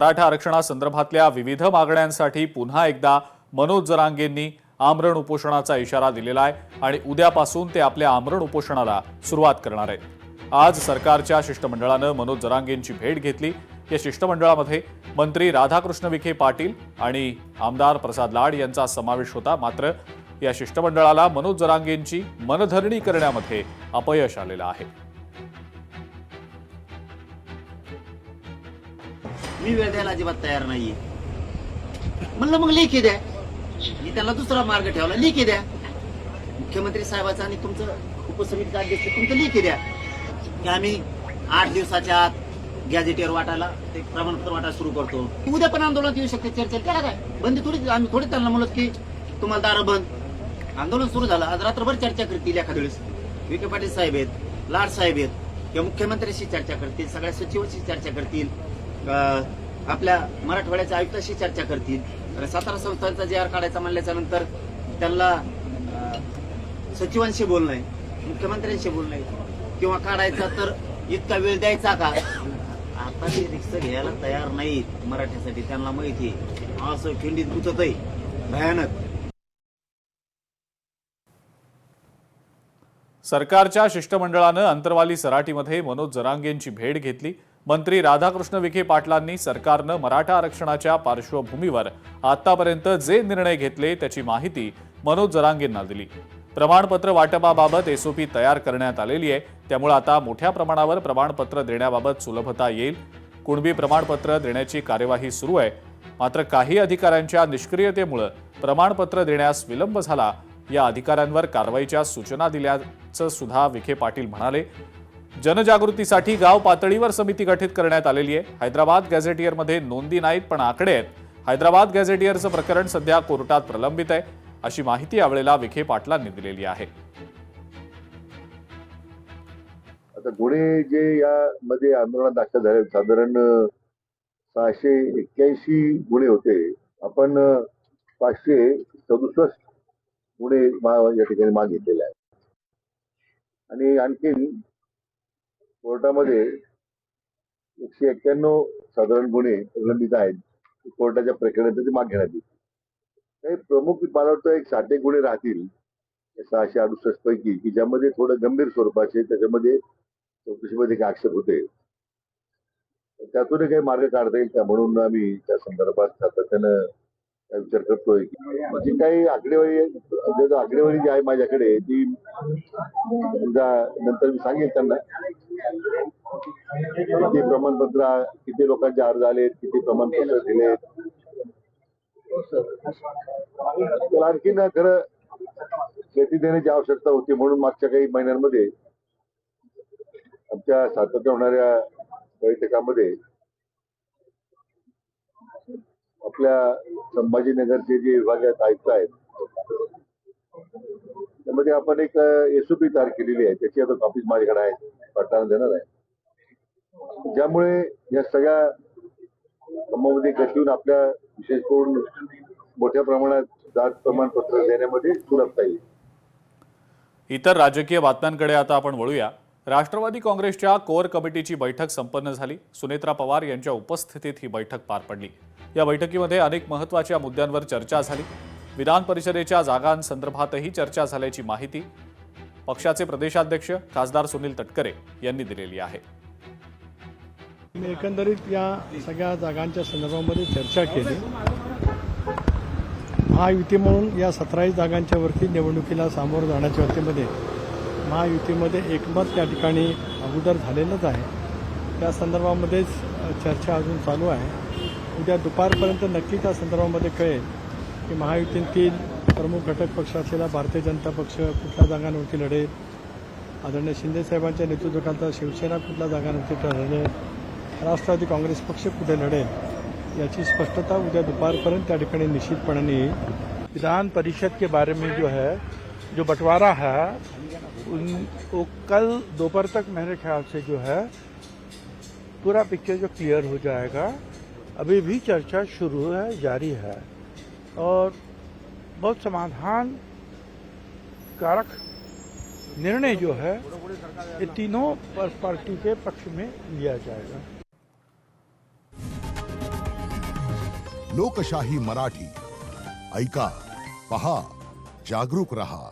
मराठा आरक्षणासंदर्भातल्या विविध मागण्यांसाठी पुन्हा एकदा मनोज जरांगेंनी आमरण उपोषणाचा इशारा दिलेला आहे आणि उद्यापासून ते आपल्या आमरण उपोषणाला सुरुवात करणार आहेत। आज सरकारच्या शिष्टमंडळानं मनोज जरांगेंची भेट घेतली। या शिष्टमंडळामध्ये मंत्री राधाकृष्ण विखे पाटील आणि आमदार प्रसाद लाड यांचा समावेश होता। मात्र या शिष्टमंडळाला मनोज जरांगेंची मनधरणी करण्यामध्ये अपयश आलेलं आहे। मी वेळ द्यायला अजिबात तयार नाहीये म्हणलं मग लेखी द्या। मी त्याला दुसरा मार्ग ठेवला, लेखी द्या। मुख्यमंत्री साहेबांचा आणि तुमचं उपसमितीचा अध्यक्ष तुमचं लेखी द्या की आम्ही 8 दिवसाच्या आत गॅझेटियर वाटायला ते प्रमाणपत्र वाटायला सुरू करतो। उद्या पण आंदोलनात येऊ शकते चर्चेला, त्याला काय बंदी थोडी। आम्ही थोडी त्यांना म्हणलो की तुम्हाला दारं बंद। आंदोलन सुरू झालं, आज रात्रभर चर्चा करतील। एखाद्या वेळेस विखे पाटील साहेब आहेत, लाड साहेब आहेत किंवा मुख्यमंत्र्यांशी चर्चा करतील, सगळ्या सचिवांशी चर्चा करतील, आपल्या मराठवाड्याच्या आयुक्ताशी चर्चा करतील। सातारा संस्थांचा जे आर काढायचा म्हणल्याच्या नंतर त्यांना सचिवांशी बोलणं आहे, मुख्यमंत्र्यांशी बोलणं आहे किंवा काढायचा तर इतका वेळ द्यायचा का? आता ते रिक्षा घ्यायला तयार नाहीत मराठ्यासाठी। त्यांना माहिती असं खिंडीत गुतत आहे भयानक। सरकारच्या शिष्टमंडळानं अंतरवाली सराटीमध्ये मनोज जरांगेंची भेट घेतली। मंत्री राधाकृष्ण विखे पाटलांनी सरकारनं मराठा आरक्षणाच्या पार्श्वभूमीवर आतापर्यंत जे निर्णय घेतले त्याची माहिती मनोज जरांगेंना दिली। प्रमाणपत्र वाटपाबाबत एसओपी तयार करण्यात आलेली आहे, त्यामुळे आता मोठ्या प्रमाणावर प्रमाणपत्र देण्याबाबत सुलभता येईल। कुणबी प्रमाणपत्र देण्याची कार्यवाही सुरू आहे, मात्र काही अधिकाऱ्यांच्या निष्क्रियतेमुळे प्रमाणपत्र देण्यास विलंब झाला। या अधिकाऱ्यांवर कारवाईच्या सूचना दिल्याचं सुद्धा विखे पाटील म्हणाले। जनजागृतीसाठी गाव पातळीवर समिती गठीत करण्यात आलेली आहे। हैदराबाद गॅझेटियरमध्ये नोंदी नाहीत पण आकडे आहेत। हैदराबाद गॅझेटियरचं प्रकरण सध्या कोर्टात प्रलंबित आहे, अशी माहिती यावेळेला विखे पाटलांनी दिलेली आहे। आता गुन्हे जे यामध्ये आंदोलनात दाखल झाले साधारण 681 गुन्हे होते। आपण 567 गुन्हे या ठिकाणी मागितलेले आहे आणि आणखी कोर्टामध्ये 191 साधारण गुन्हे प्रलंबित आहेत। कोर्टाच्या प्रक्रियेत ते मागे घेण्यात येतील। काही प्रमुख मला वाटतं 60 गुन्हे राहतील 668 पैकी की ज्यामध्ये थोडं गंभीर स्वरूपाचे त्याच्यामध्ये चौकशीमध्ये काही आक्षेप होते, त्यातून काही मार्ग काढता येईल का म्हणून आम्ही त्या संदर्भात सातत्यानं विचार करतोय। जी काही आकडेवारी जी आहे माझ्याकडे ती नंतर मी सांगेन त्यांना किती प्रमाणपत्र, किती लोकांचे अर्ज आलेत, किती प्रमाणपत्र दिलेत। तर आणखीन खरं शेती देण्याची आवश्यकता होती म्हणून मागच्या काही महिन्यांमध्ये आमच्या सातत्याने होणाऱ्या बैठकामध्ये आपल्या संभाजीनगरचे जे विभागात आयुक्त आहेत त्यामध्ये आपण एक एसओपी तयार केलेली आहे। त्याची आता कॉपीज माझ्याकडे आहे, पडताना देणार आहे, ज्यामुळे या सगळ्या कामामध्ये गतीवून आपल्या विशेष करून मोठ्या प्रमाणात जात प्रमाणपत्र देण्यामध्ये सुलभता येईल। इतर राजकीय बातम्यांकडे आता आपण वळूया। राष्ट्रवादी काँग्रेसच्या कोर कमिटीची बैठक संपन्न झाली। सुनेत्रा पवार यांच्या उपस्थितीत ही बैठक पार पडली। या बैठकीमध्ये अनेक महत्त्वाच्या मुद्द्यांवर चर्चा झाली। विधान परिषदेच्या जागांसंदर्भातही चर्चा झाल्याची माहिती पक्षाचे प्रदेशाध्यक्ष खासदार सुनील तटकरे यांनी दिलेली आहे। एकंदरीत या सगळ्या जागांच्या संदर्भामध्ये चर्चा केली। महायुती म्हणून या 17 जागांच्या वरती निवडणुकीला सामोरं जाण्याच्या वतीमध्ये महायुतीमध्ये एकमत त्या ठिकाणी अगोदर झालेलंच आहे। त्या संदर्भामध्येच चर्चा अजून चालू आहे। उद्या दुपारपर्यंत नक्की त्या संदर्भामध्ये कळेल की महायुतीतील प्रमुख घटक पक्ष असलेला भारतीय जनता पक्ष कुठल्या जागांवरती लढेल, आदरणीय शिंदेसाहेबांच्या नेतृत्वाखालचा शिवसेना कुठल्या जागांवरती लढेल, राष्ट्रवादी काँग्रेस पक्ष कुठे लढेल याची स्पष्टता उद्या दुपारपर्यंत त्या ठिकाणी निश्चितपणे येईल। विधान परिषद के बारे में जो बंटवारा है वो कल दोपहर तक मेरे ख्याल से जो है पूरा पिक्चर जो क्लियर हो जाएगा। अभी भी चर्चा शुरू है, जारी है और बहुत समाधान कारक निर्णय जो है ये तीनों पार्टी के पक्ष में लिया जाएगा। लोकशाही मराठी. ऐका, पहा, जागरूक रहा.